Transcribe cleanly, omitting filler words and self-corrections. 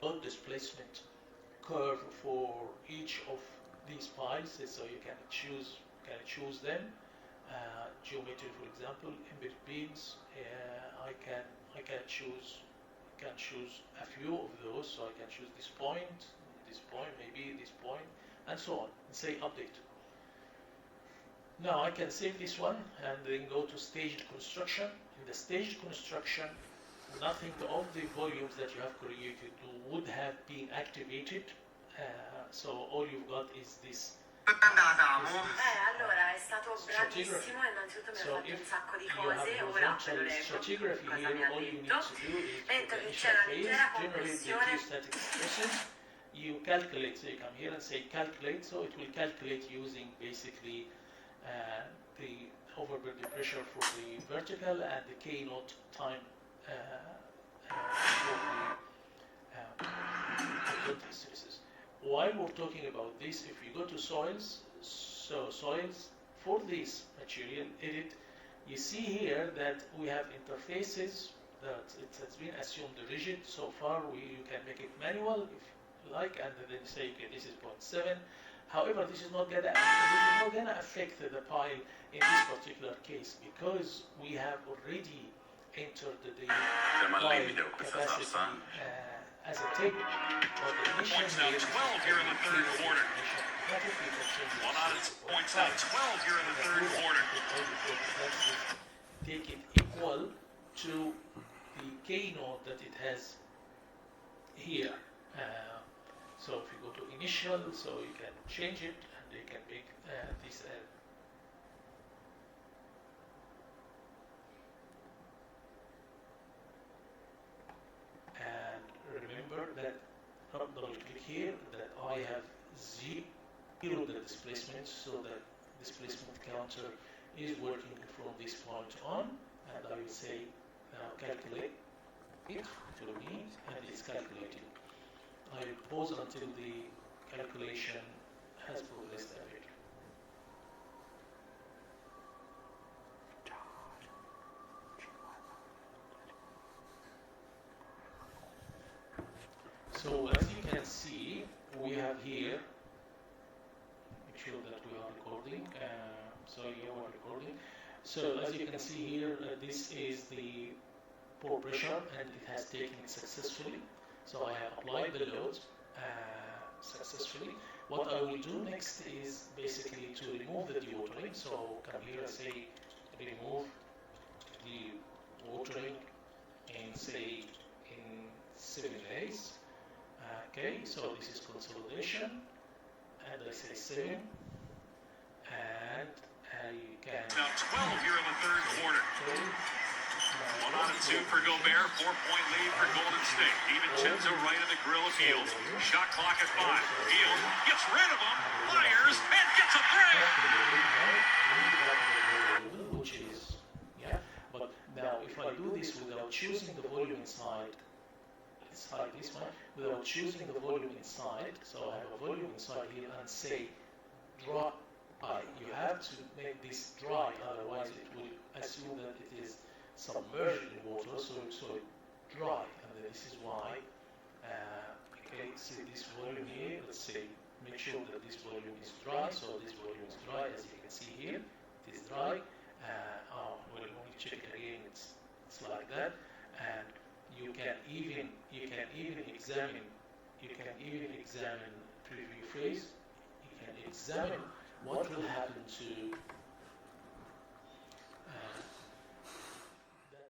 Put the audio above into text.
load displacement curve for each of these files, so you can choose them. Geometry, for example, embedded beams. I can choose a few of those. So I can choose this point, maybe this point, and so on. And say update. Now I can save this one and then go to staged construction. In the staged construction, nothing of the volumes that you have created would have been activated. So all you've got is this. Allora è stato bravissimo, innanzitutto mi ha fatto un sacco di cose, ora ve lo leggo cosa mi ha detto. Detto che c'è una leggera compressione. You calculate, so you come here and say calculate, so it will calculate using basically the overburden pressure for the vertical and the K naught time for the surfaces. While we're talking about this, if you go to soils, so soils, for this material edit, you see here that we have interfaces that it has been assumed rigid. So far, you can make it manual if you like, and then say, okay, this is 0.7. However, this is not gonna affect the pile in this particular case because we have already entered the pile capacity as a table. Points now 12 here in the third quarter. Points now 12 here in the third quarter. Take it equal to the K node that it has here. So if you go to initial, so you can change it and you can make this. And remember that double click here that I have zero the displacement, so that displacement counter is working from this point on, and I will say now calculate it for me, and it's calculating. I will pause until the calculation has progressed a bit. So as you can see, we have here, make sure that we are recording, so you are recording. So as you can see here, this is the pore pressure and it has taken it successfully. So I have applied the load successfully. What I will do next is basically to remove the dewatering. So come here and say remove the watering in say in 7 days. Okay, so this is consolidation, and I say 7, and you can. Now 12 here in the third quarter. 1 on and 2 for Gobert, 4-point lead for Golden State. DiVincenzo right in the grill of Fields. Shot clock at 5. Fields gets rid of him, fires, and gets a break. Which is, yeah, but now if I do this without choosing the volume inside this one, without choosing the volume inside, so I have a volume inside here and say dry. You have to make this dry, otherwise it will assume that it is submerged in water, so dry, and this is why. Okay, see this volume here. Let's say make sure that this volume is dry. So this volume is dry, as you can see here. It is dry. When you check it again, it's like that. And you can even examine preview phase. You can examine what will happen to